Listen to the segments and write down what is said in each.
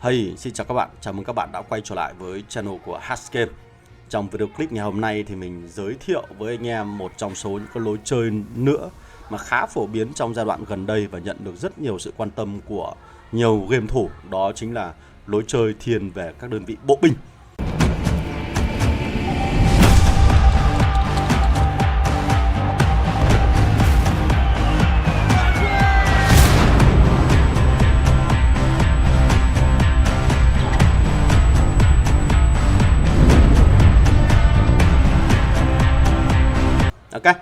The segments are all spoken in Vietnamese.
Hey, xin chào các bạn, chào mừng các bạn đã quay trở lại với channel của Hashgame. Trong video clip ngày hôm nay thì mình giới thiệu với anh em một trong số những cái lối chơi nữa mà khá phổ biến trong giai đoạn gần đây và nhận được rất nhiều sự quan tâm của nhiều game thủ. Đó chính là lối chơi thiên về các đơn vị bộ binh. Ok,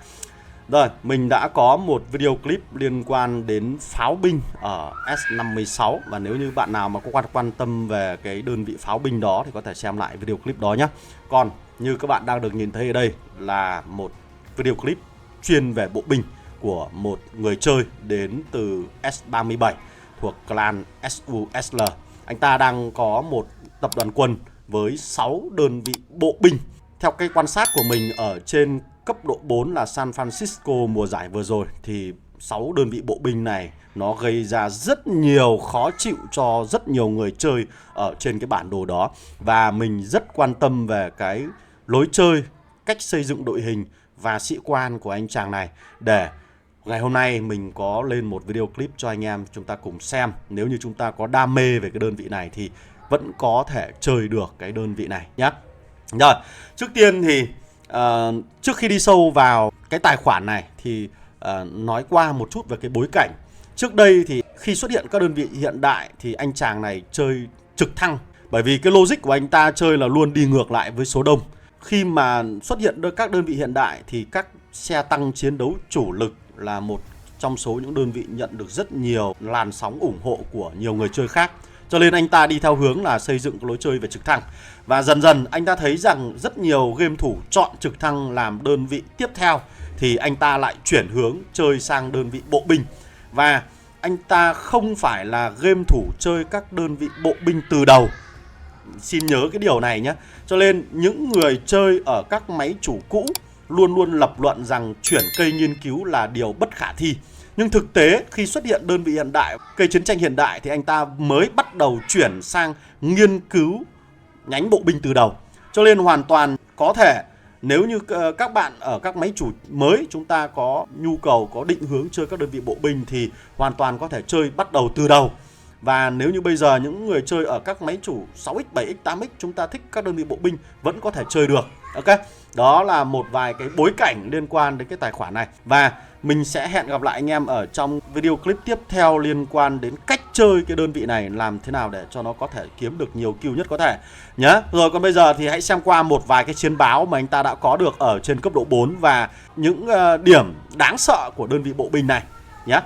rồi mình đã có một video clip liên quan đến pháo binh ở S56. Và nếu như bạn nào mà có quan tâm về cái đơn vị pháo binh đó thì có thể xem lại video clip đó nhé. Còn như các bạn đang được nhìn thấy ở đây là một video clip chuyên về bộ binh của một người chơi đến từ S37 thuộc clan SUSL. Anh ta đang có một tập đoàn quân với 6 đơn vị bộ binh. Theo cái quan sát của mình ở trên cấp độ 4 là San Francisco mùa giải vừa rồi thì 6 đơn vị bộ binh này nó gây ra rất nhiều khó chịu cho rất nhiều người chơi ở trên cái bản đồ đó. Và mình rất quan tâm về cái lối chơi, cách xây dựng đội hình và sĩ quan của anh chàng này, để ngày hôm nay mình có lên một video clip cho anh em chúng ta cùng xem. Nếu như chúng ta có đam mê về cái đơn vị này thì vẫn có thể chơi được cái đơn vị này nhé. Rồi, trước tiên thì trước khi đi sâu vào cái tài khoản này thì nói qua một chút về cái bối cảnh. Trước đây thì khi xuất hiện các đơn vị hiện đại thì anh chàng này chơi trực thăng, bởi vì cái logic của anh ta chơi là luôn đi ngược lại với số đông. Khi mà xuất hiện các đơn vị hiện đại thì các xe tăng chiến đấu chủ lực là một trong số những đơn vị nhận được rất nhiều làn sóng ủng hộ của nhiều người chơi khác. Cho nên anh ta đi theo hướng là xây dựng lối chơi về trực thăng. Và dần dần anh ta thấy rằng rất nhiều game thủ chọn trực thăng làm đơn vị tiếp theo thì anh ta lại chuyển hướng chơi sang đơn vị bộ binh. Và anh ta không phải là game thủ chơi các đơn vị bộ binh từ đầu. Xin nhớ cái điều này nhé. Cho nên những người chơi ở các máy chủ cũ luôn luôn lập luận rằng chuyển cây nghiên cứu là điều bất khả thi. Nhưng thực tế khi xuất hiện đơn vị hiện đại, cây chiến tranh hiện đại thì anh ta mới bắt đầu chuyển sang nghiên cứu nhánh bộ binh từ đầu. Cho nên hoàn toàn có thể nếu như các bạn ở các máy chủ mới chúng ta có nhu cầu, có định hướng chơi các đơn vị bộ binh thì hoàn toàn có thể chơi bắt đầu từ đầu. Và nếu như bây giờ những người chơi ở các máy chủ 6X, 7X, 8X chúng ta thích các đơn vị bộ binh vẫn có thể chơi được. Ok, đó là một vài cái bối cảnh liên quan đến cái tài khoản này. Và mình sẽ hẹn gặp lại anh em ở trong video clip tiếp theo liên quan đến cách chơi cái đơn vị này làm thế nào để cho nó có thể kiếm được nhiều kill nhất có thể nhé. Rồi còn bây giờ thì hãy xem qua một vài cái chiến báo mà anh ta đã có được ở trên cấp độ 4 và những điểm đáng sợ của đơn vị bộ binh này nhé.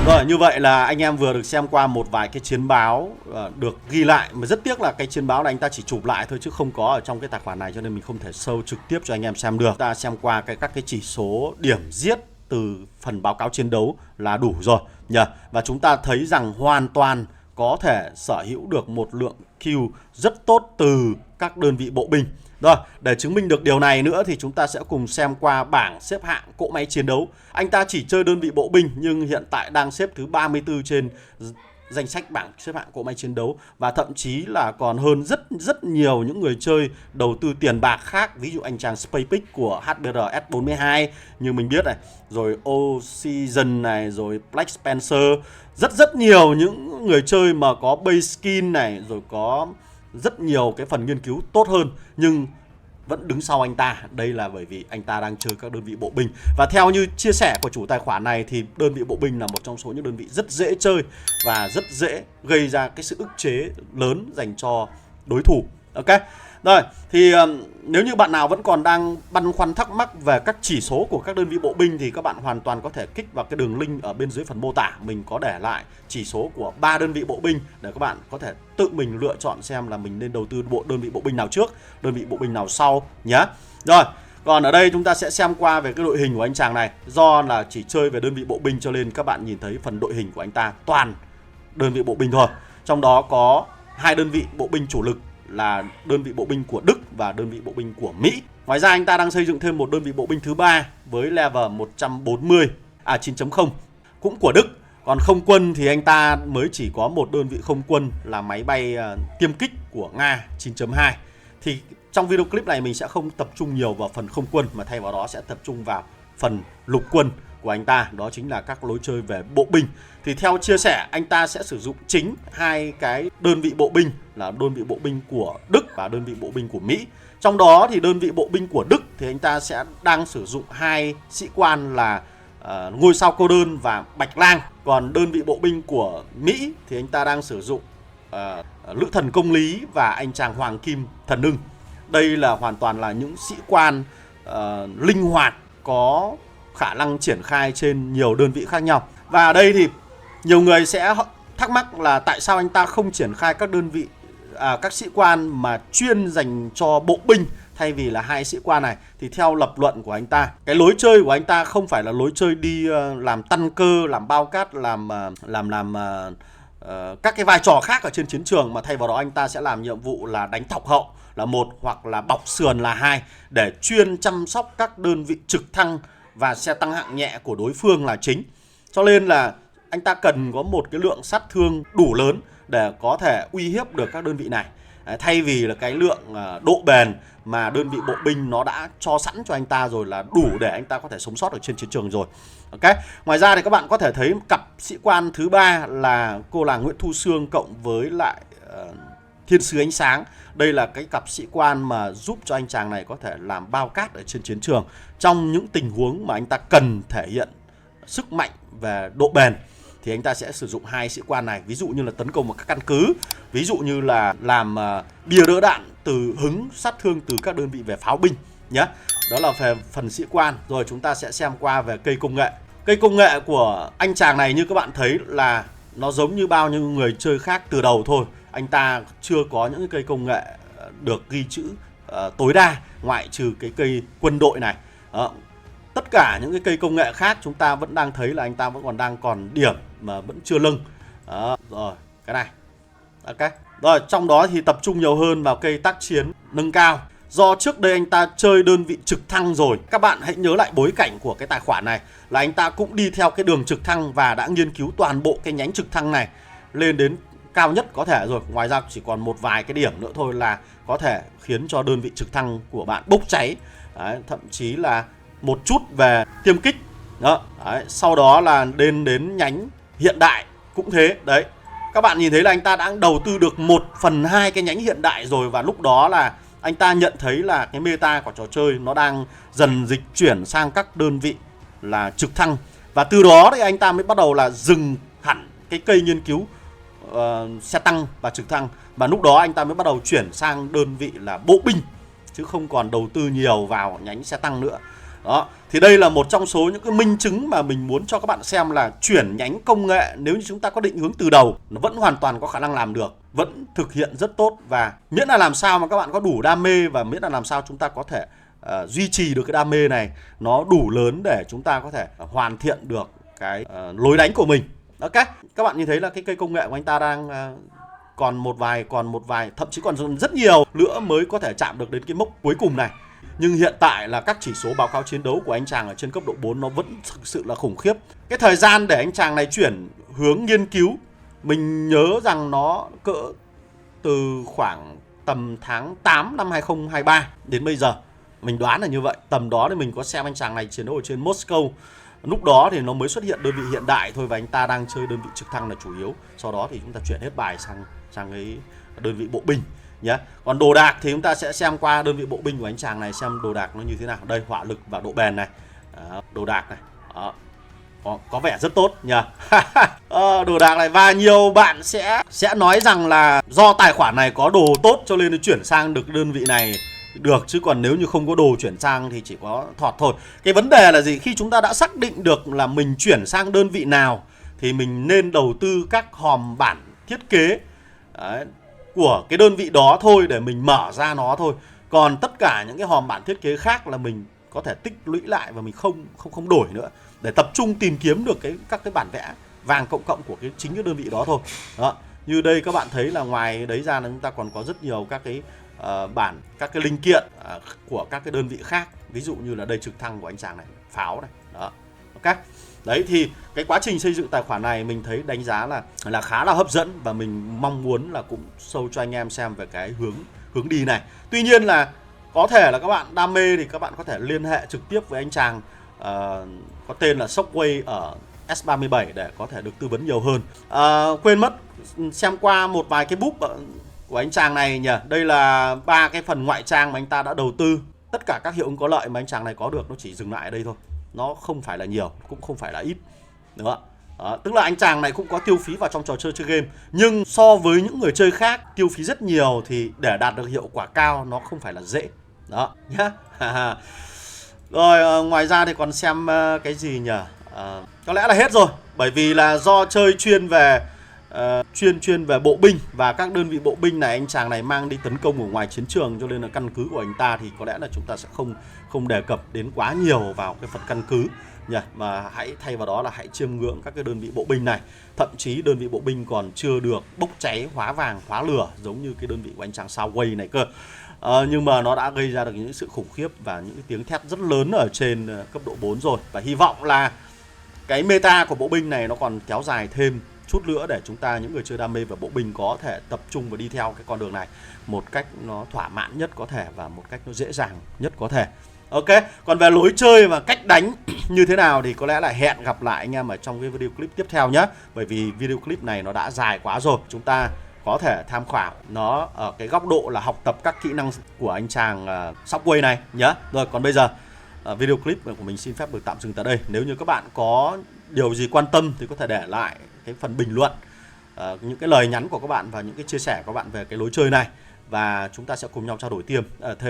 Rồi, như vậy là anh em vừa được xem qua một vài cái chiến báo được ghi lại. Mà rất tiếc là cái chiến báo này anh ta chỉ chụp lại thôi chứ không có ở trong cái tài khoản này, cho nên mình không thể show trực tiếp cho anh em xem được. Ta xem qua các cái chỉ số điểm giết từ phần báo cáo chiến đấu là đủ rồi nhỉ. Và chúng ta thấy rằng hoàn toàn có thể sở hữu được một lượng kill rất tốt từ các đơn vị bộ binh. Rồi, để chứng minh được điều này nữa thì chúng ta sẽ cùng xem qua bảng xếp hạng cỗ máy chiến đấu. Anh ta chỉ chơi đơn vị bộ binh nhưng hiện tại đang xếp thứ 34 trên danh sách bảng xếp hạng cỗ máy chiến đấu. Và thậm chí là còn hơn rất nhiều những người chơi đầu tư tiền bạc khác. Ví dụ anh chàng SpaceX của HBR S42 như mình biết này, rồi Oxygen này, rồi Black Spencer. Rất nhiều những người chơi mà có base skin này, rồi có rất nhiều cái phần nghiên cứu tốt hơn nhưng vẫn đứng sau anh ta. Đây là bởi vì anh ta đang chơi các đơn vị bộ binh. Và theo như chia sẻ của chủ tài khoản này thì đơn vị bộ binh là một trong số những đơn vị rất dễ chơi và rất dễ gây ra cái sự ức chế lớn dành cho đối thủ. Ok, rồi thì nếu như bạn nào vẫn còn đang băn khoăn thắc mắc về các chỉ số của các đơn vị bộ binh thì các bạn hoàn toàn có thể kích vào cái đường link ở bên dưới phần mô tả. Mình có để lại chỉ số của 3 đơn vị bộ binh để các bạn có thể tự mình lựa chọn xem là mình nên đầu tư đơn vị bộ binh nào trước, đơn vị bộ binh nào sau nhé. Rồi, Còn ở đây chúng ta sẽ xem qua về cái đội hình của anh chàng này. Do là chỉ chơi về đơn vị bộ binh cho nên các bạn nhìn thấy phần đội hình của anh ta toàn đơn vị bộ binh thôi. Trong đó có 2 đơn vị bộ binh chủ lực là đơn vị bộ binh của Đức và đơn vị bộ binh của Mỹ. Ngoài ra anh ta đang xây dựng thêm một đơn vị bộ binh thứ 3 với level 9.0 cũng của Đức. Còn không quân thì anh ta mới chỉ có một đơn vị không quân là máy bay tiêm kích của Nga 9.2. Thì trong video clip này mình sẽ không tập trung nhiều vào phần không quân mà thay vào đó sẽ tập trung vào phần lục quân của anh ta, đó chính là các lối chơi về bộ binh. Thì theo chia sẻ anh ta sẽ sử dụng chính 2 cái đơn vị bộ binh là đơn vị bộ binh của Đức và đơn vị bộ binh của Mỹ. Trong đó thì đơn vị bộ binh của Đức thì anh ta sẽ đang sử dụng 2 sĩ quan là ngôi sao cô đơn và Bạch Lang. Còn đơn vị bộ binh của Mỹ thì anh ta đang sử dụng Lữ Thần Công Lý và anh chàng Hoàng Kim Thần Ưng. Đây là hoàn toàn là những sĩ quan linh hoạt, có khả năng triển khai trên nhiều đơn vị khác nhau. Và ở đây thì nhiều người sẽ thắc mắc là tại sao anh ta không triển khai các đơn vị các sĩ quan mà chuyên dành cho bộ binh thay vì là 2 sĩ quan này. Thì theo lập luận của anh ta, cái lối chơi của anh ta không phải là lối chơi đi làm tăng cơ, làm bao cát, làm các cái vai trò khác ở trên chiến trường, mà thay vào đó anh ta sẽ làm nhiệm vụ là đánh thọc hậu là 1 hoặc là bọc sườn là 2 để chuyên chăm sóc các đơn vị trực thăng và xe tăng hạng nhẹ của đối phương là chính. Cho nên là anh ta cần có một cái lượng sát thương đủ lớn để có thể uy hiếp được các đơn vị này, thay vì là cái lượng độ bền mà đơn vị bộ binh nó đã cho sẵn cho anh ta rồi là đủ để anh ta có thể sống sót ở trên chiến trường rồi. Ok. Ngoài ra thì các bạn có thể thấy cặp sĩ quan thứ 3 là cô làng Nguyễn Thu Sương cộng với lại Thiên sứ ánh sáng. Đây là cái cặp sĩ quan mà giúp cho anh chàng này có thể làm bao cát ở trên chiến trường trong những tình huống mà anh ta cần thể hiện sức mạnh về độ bền. Thì anh ta sẽ sử dụng 2 sĩ quan này, ví dụ như là tấn công vào các căn cứ, ví dụ như là làm bia đỡ đạn, từ hứng sát thương từ các đơn vị về pháo binh nhé. Đó là về phần sĩ quan. Rồi chúng ta sẽ xem qua về cây công nghệ. Cây công nghệ của anh chàng này như các bạn thấy là nó giống như bao nhiêu người chơi khác từ đầu thôi. Anh ta chưa có những cây công nghệ được ghi chữ tối đa, ngoại trừ cái cây quân đội này. Tất cả những cái cây công nghệ khác chúng ta vẫn đang thấy là anh ta vẫn còn điểm mà vẫn chưa lưng. Rồi cái này. Ok. Rồi trong đó thì tập trung nhiều hơn vào cây tác chiến nâng cao. Do trước đây anh ta chơi đơn vị trực thăng rồi. Các bạn hãy nhớ lại bối cảnh của cái tài khoản này là anh ta cũng đi theo cái đường trực thăng và đã nghiên cứu toàn bộ cái nhánh trực thăng này lên đến cao nhất có thể rồi. Ngoài ra chỉ còn một vài cái điểm nữa thôi là có thể khiến cho đơn vị trực thăng của bạn bốc cháy. Đấy, thậm chí là một chút về tiêm kích. Đó. Đấy, sau đó là đến nhánh hiện đại cũng thế. Đấy, các bạn nhìn thấy là anh ta đã đầu tư được 1/2 cái nhánh hiện đại rồi. Và lúc đó là anh ta nhận thấy là cái meta của trò chơi nó đang dần dịch chuyển sang các đơn vị là trực thăng. Và từ đó thì anh ta mới bắt đầu là dừng hẳn cái cây nghiên cứu xe tăng và trực thăng. Và lúc đó anh ta mới bắt đầu chuyển sang đơn vị là bộ binh, chứ không còn đầu tư nhiều vào nhánh xe tăng nữa. Đó, thì đây là một trong số những cái minh chứng mà mình muốn cho các bạn xem là chuyển nhánh công nghệ nếu như chúng ta có định hướng từ đầu, nó vẫn hoàn toàn có khả năng làm được, vẫn thực hiện rất tốt. Và miễn là làm sao mà các bạn có đủ đam mê, và miễn là làm sao chúng ta có thể duy trì được cái đam mê này nó đủ lớn để chúng ta có thể hoàn thiện được cái lối đánh của mình. Ok, các bạn nhìn thấy là cái cây công nghệ của anh ta đang còn một vài, thậm chí còn rất nhiều nữa mới có thể chạm được đến cái mốc cuối cùng này. Nhưng hiện tại là các chỉ số báo cáo chiến đấu của anh chàng ở trên cấp độ 4 nó vẫn thực sự là khủng khiếp. Cái thời gian để anh chàng này chuyển hướng nghiên cứu, mình nhớ rằng nó cỡ từ khoảng tầm tháng 8 năm 2023 đến bây giờ. Mình đoán là như vậy. Tầm đó thì mình có xem anh chàng này chiến đấu ở trên Moscow. Lúc đó thì nó mới xuất hiện đơn vị hiện đại thôi, và anh ta đang chơi đơn vị trực thăng là chủ yếu. Sau đó thì chúng ta chuyển hết bài sang cái đơn vị bộ binh nhé. Còn đồ đạc thì chúng ta sẽ xem qua đơn vị bộ binh của anh chàng này xem đồ đạc nó như thế nào. Đây, hỏa lực và độ bền này. Đồ đạc này. Có vẻ rất tốt nhỉ. Đồ đạc này, và nhiều bạn sẽ nói rằng là do tài khoản này có đồ tốt cho nên nó chuyển sang được đơn vị này được, chứ còn nếu như không có đồ chuyển sang thì chỉ có thọt thôi. Cái vấn đề là gì? Khi chúng ta đã xác định được là mình chuyển sang đơn vị nào thì mình nên đầu tư các hòm bản thiết kế của cái đơn vị đó thôi, để mình mở ra nó thôi. Còn tất cả những cái hòm bản thiết kế khác là mình có thể tích lũy lại và mình không đổi nữa, để tập trung tìm kiếm được các cái bản vẽ vàng cộng cộng của chính cái đơn vị đó thôi. Đó, như đây các bạn thấy là ngoài đấy ra là chúng ta còn có rất nhiều các cái bản, các cái linh kiện của các cái đơn vị khác, ví dụ như là đây trực thăng của anh chàng này, pháo này. Đó, ok. Đấy thì cái quá trình xây dựng tài khoản này mình thấy đánh giá là khá là hấp dẫn, và mình mong muốn là cũng show cho anh em xem về cái hướng đi này. Tuy nhiên là có thể là các bạn đam mê thì các bạn có thể liên hệ trực tiếp với anh chàng có tên là Shockwave ở S37 để có thể được tư vấn nhiều hơn. Quên mất xem qua một vài cái book của anh chàng này nhỉ. Đây là 3 cái phần ngoại trang mà anh ta đã đầu tư. Tất cả các hiệu ứng có lợi mà anh chàng này có được nó chỉ dừng lại ở đây thôi. Nó không phải là nhiều, cũng không phải là ít. Đúng không ạ? Tức là anh chàng này cũng có tiêu phí vào trong trò chơi game, nhưng so với những người chơi khác tiêu phí rất nhiều thì để đạt được hiệu quả cao nó không phải là dễ. Đó nhá. Rồi ngoài ra thì còn xem cái gì nhỉ? Có lẽ là hết rồi, bởi vì là do chơi chuyên về bộ binh và các đơn vị bộ binh này anh chàng này mang đi tấn công ở ngoài chiến trường, cho nên là căn cứ của anh ta thì có lẽ là chúng ta sẽ không đề cập đến quá nhiều vào cái phần căn cứ nhỉ, mà hãy thay vào đó là hãy chiêm ngưỡng các cái đơn vị bộ binh này. Thậm chí đơn vị bộ binh còn chưa được bốc cháy, hóa vàng, hóa lửa giống như cái đơn vị của anh chàng Shockwave này cơ. Nhưng mà nó đã gây ra được những sự khủng khiếp và những cái tiếng thét rất lớn ở trên cấp độ 4 rồi. Và hy vọng là cái meta của bộ binh này nó còn kéo dài thêm chút nữa để chúng ta, những người chơi đam mê về bộ binh, có thể tập trung và đi theo cái con đường này một cách nó thỏa mãn nhất có thể và một cách nó dễ dàng nhất có thể. Ok, còn về lối chơi và cách đánh như thế nào thì có lẽ là hẹn gặp lại anh em ở trong cái video clip tiếp theo nhé. Bởi vì video clip này nó đã dài quá rồi, chúng ta có thể tham khảo nó ở cái góc độ là học tập các kỹ năng của anh chàng Shockwave này nhé. Rồi, còn bây giờ video clip của mình xin phép được tạm dừng tại đây. Nếu như các bạn có điều gì quan tâm thì có thể để lại cái phần bình luận, những cái lời nhắn của các bạn và những cái chia sẻ của các bạn về cái lối chơi này, và chúng ta sẽ cùng nhau trao đổi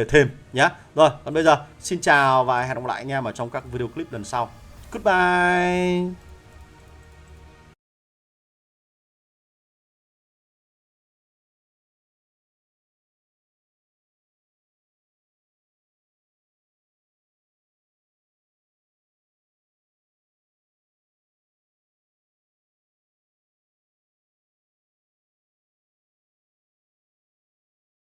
thêm nhé. Rồi, còn bây giờ xin chào và hẹn gặp lại anh em ở trong các video clip lần sau. Goodbye.